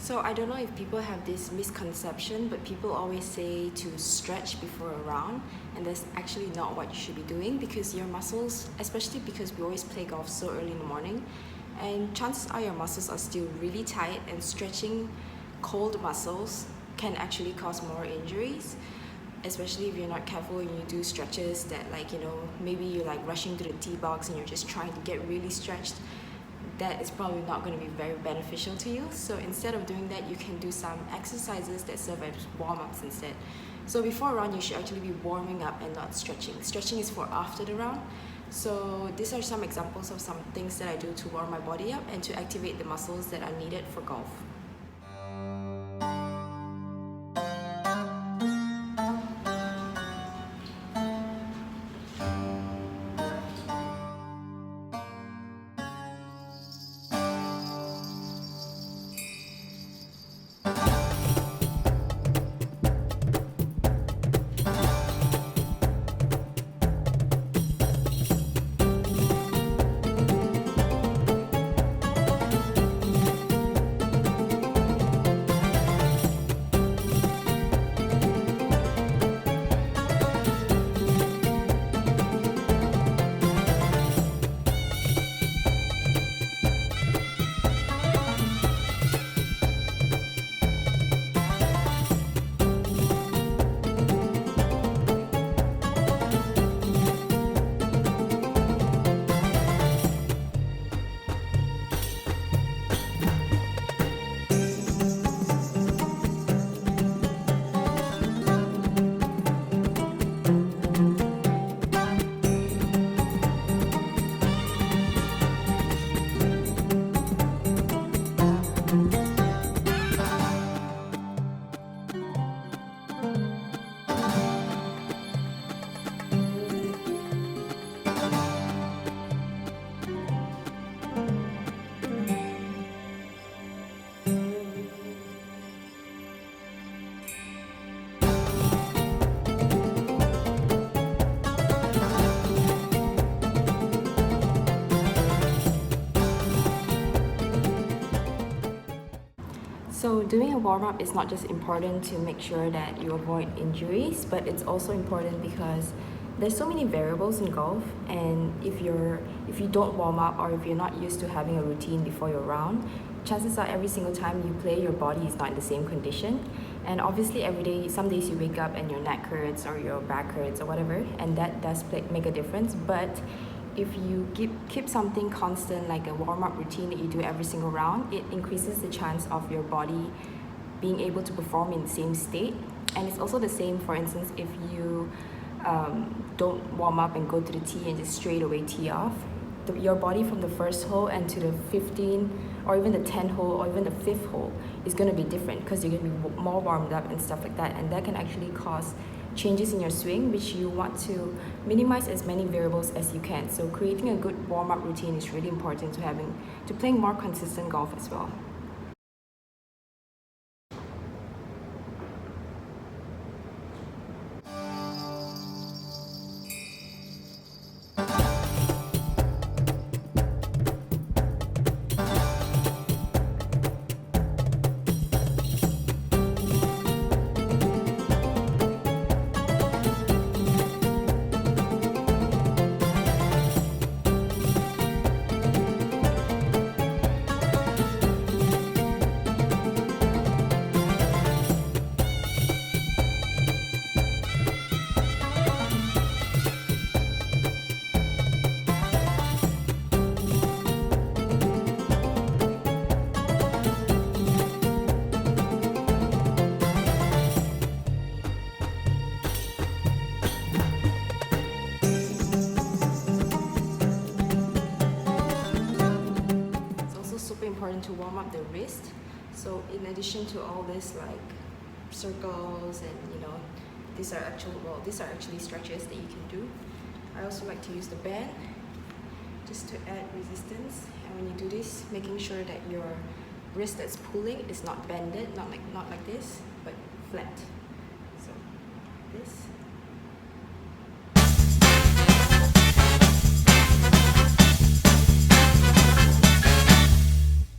So I don't know if people have this misconception, but people always say to stretch before a round, and that's actually not what you should be doing, because your muscles, especially because we always play golf so early in the morning, and chances are your muscles are still really tight, and stretching cold muscles can actually cause more injuries, especially if you're not careful and you do stretches that, like, maybe you're like rushing to the tee box and you're just trying to get really stretched. That is probably not going to be very beneficial to you. So instead of doing that, you can do some exercises that serve as warm-ups instead. So before a round, you should actually be warming up and not stretching. Stretching is for after the round. So these are some examples of some things that I do to warm my body up and to activate the muscles that are needed for golf. So doing a warm-up is not just important to make sure that you avoid injuries, but it's also important because there's so many variables in golf, and if you don't warm up, or if you're not used to having a routine before your round, chances are every single time you play, your body is not in the same condition. And obviously every day, some days you wake up and your neck hurts or your back hurts or whatever, and that does make a difference. But if you keep something constant, like a warm-up routine that you do every single round, it increases the chance of your body being able to perform in the same state. And it's also the same, for instance, if you don't warm up and go to the tee and just straight away tee off, your body from the first hole and to the 15 or even the 10 hole or even the 5th hole is going to be different, because you're going to be more warmed up and stuff like that, and that can actually cause changes in your swing, which you want to minimize as many variables as you can. So creating a good warm-up routine is really important to playing more consistent golf as well. Important to warm up the wrist. So in addition to all this, like circles and these are actually stretches that you can do. I also like to use the band just to add resistance, and when you do this, making sure that your wrist that's pulling is not bended, not like this, but flat. So this.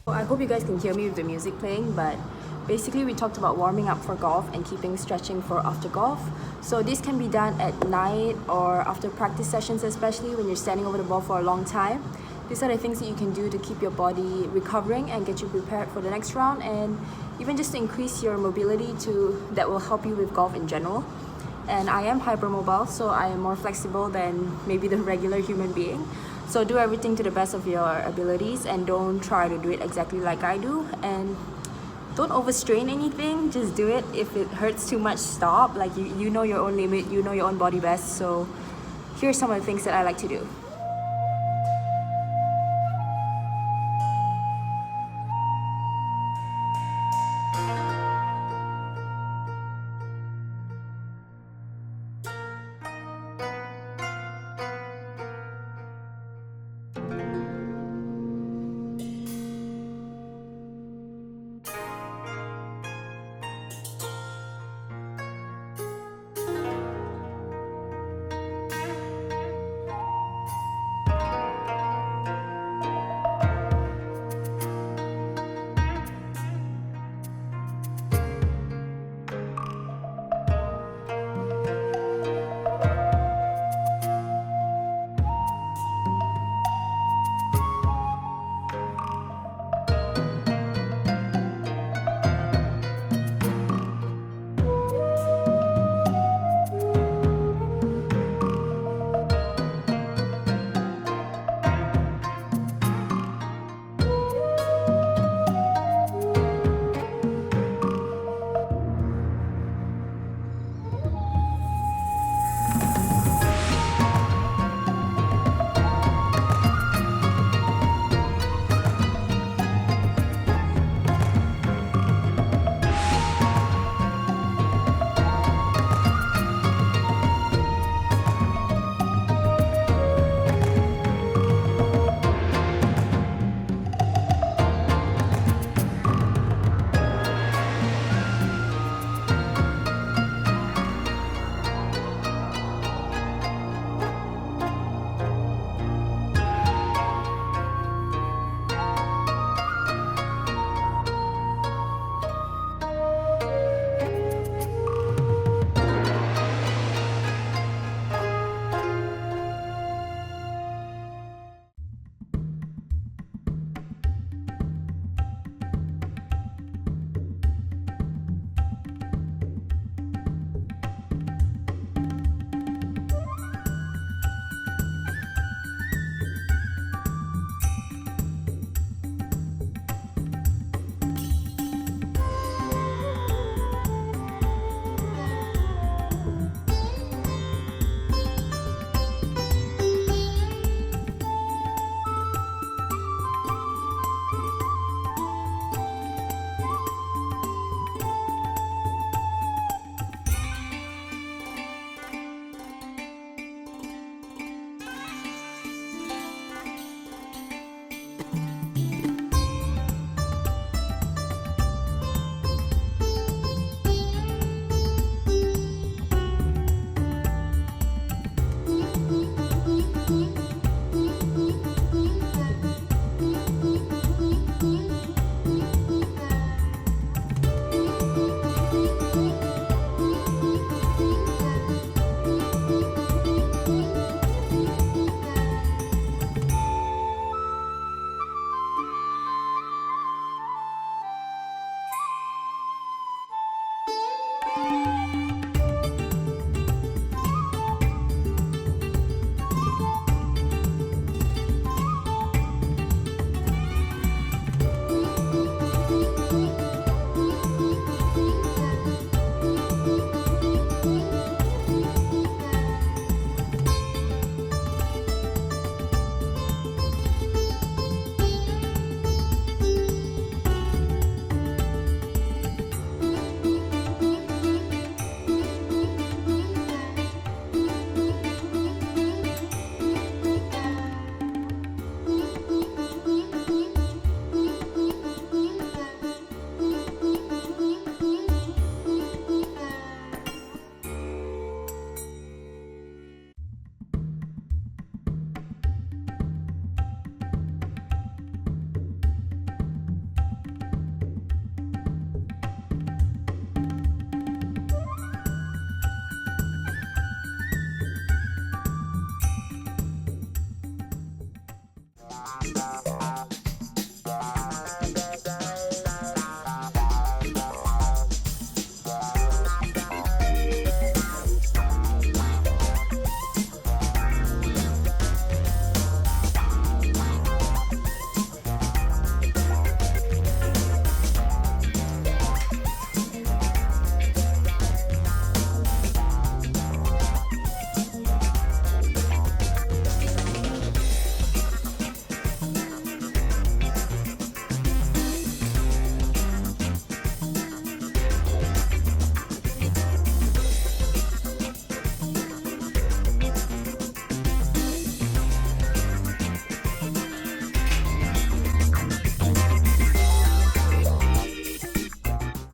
I go hope you guys can hear me with the music playing, but basically we talked about warming up for golf and keeping stretching for after golf. So this can be done at night or after practice sessions, especially when you're standing over the ball for a long time. These are the things that you can do to keep your body recovering and get you prepared for the next round, and even just to increase your mobility that will help you with golf in general. And I am hypermobile, so I am more flexible than maybe the regular human being. So do everything to the best of your abilities and don't try to do it exactly like I do. And don't overstrain anything, just do it. If it hurts too much, stop. Like you know your own limit, you know your own body best. So here's some of the things that I like to do.